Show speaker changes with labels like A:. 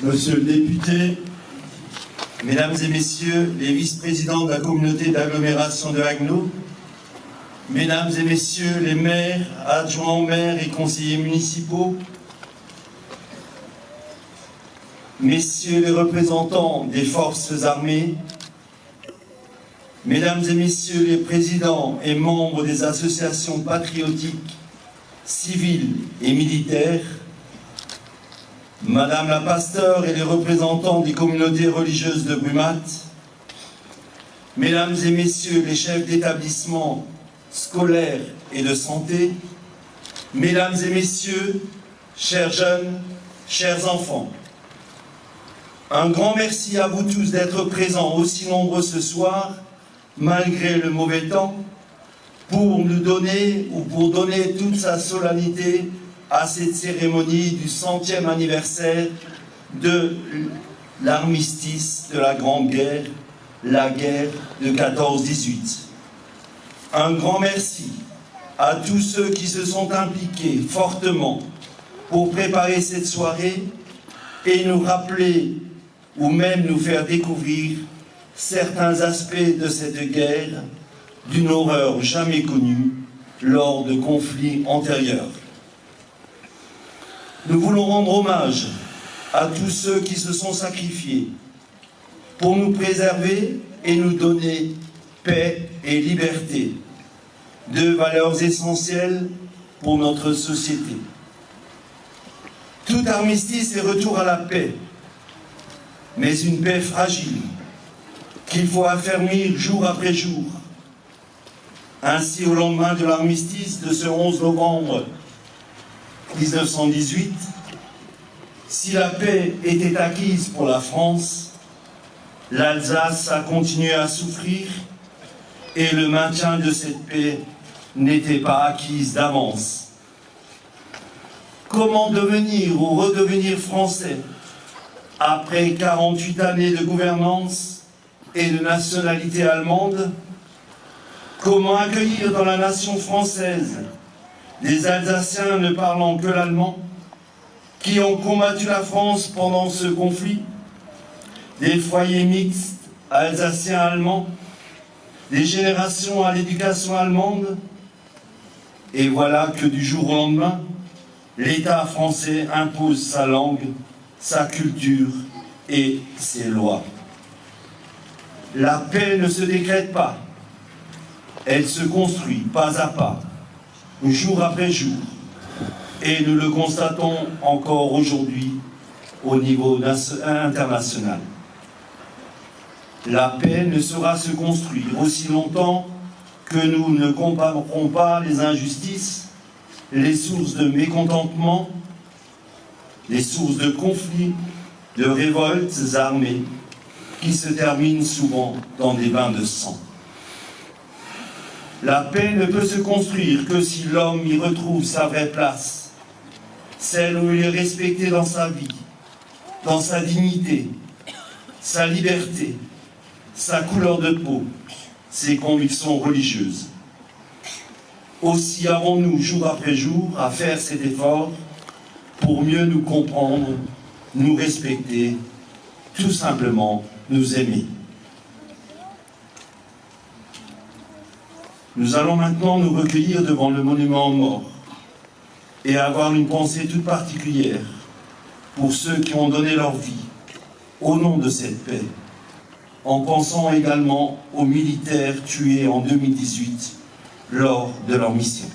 A: Monsieur le député, Mesdames et Messieurs les vice-présidents de la communauté d'agglomération de Haguenau, Mesdames et Messieurs les maires, adjoints aux maires et conseillers municipaux, Messieurs les représentants des forces armées, Mesdames et Messieurs les présidents et membres des associations patriotiques, civiles et militaires, Madame la pasteur et les représentants des communautés religieuses de Brumath, Mesdames et Messieurs les chefs d'établissement scolaires et de santé, Mesdames et Messieurs, chers jeunes, chers enfants, un grand merci à vous tous d'être présents aussi nombreux ce soir, malgré le mauvais temps, pour nous donner ou pour donner toute sa solennité à cette cérémonie du 100e anniversaire de l'armistice de la Grande Guerre, la guerre de 14-18. Un grand merci à tous ceux qui se sont impliqués fortement pour préparer cette soirée et nous rappeler ou même nous faire découvrir certains aspects de cette guerre d'une horreur jamais connue lors de conflits antérieurs. Nous voulons rendre hommage à tous ceux qui se sont sacrifiés pour nous préserver et nous donner paix et liberté, deux valeurs essentielles pour notre société. Tout armistice est retour à la paix, mais une paix fragile qu'il faut affermir jour après jour. Ainsi, au lendemain de l'armistice de ce 11 novembre 1918, si la paix était acquise pour la France, l'Alsace a continué à souffrir et le maintien de cette paix n'était pas acquise d'avance. Comment devenir ou redevenir français après 48 années de gouvernance et de nationalité allemande? Comment accueillir dans la nation française des Alsaciens ne parlant que l'allemand, qui ont combattu la France pendant ce conflit, des foyers mixtes alsaciens-allemands, des générations à l'éducation allemande, et voilà que du jour au lendemain, l'État français impose sa langue, sa culture et ses lois. La paix ne se décrète pas, elle se construit pas à pas, jour après jour, et nous le constatons encore aujourd'hui au niveau international. La paix ne saura se construire aussi longtemps que nous ne combattrons pas les injustices, les sources de mécontentement, les sources de conflits, de révoltes armées qui se terminent souvent dans des bains de sang. La paix ne peut se construire que si l'homme y retrouve sa vraie place, celle où il est respecté dans sa vie, dans sa dignité, sa liberté, sa couleur de peau, ses convictions religieuses. Aussi avons-nous, jour après jour, à faire cet effort pour mieux nous comprendre, nous respecter, tout simplement nous aimer. Nous allons maintenant nous recueillir devant le monument aux morts et avoir une pensée toute particulière pour ceux qui ont donné leur vie au nom de cette paix, en pensant également aux militaires tués en 2018 lors de leur mission.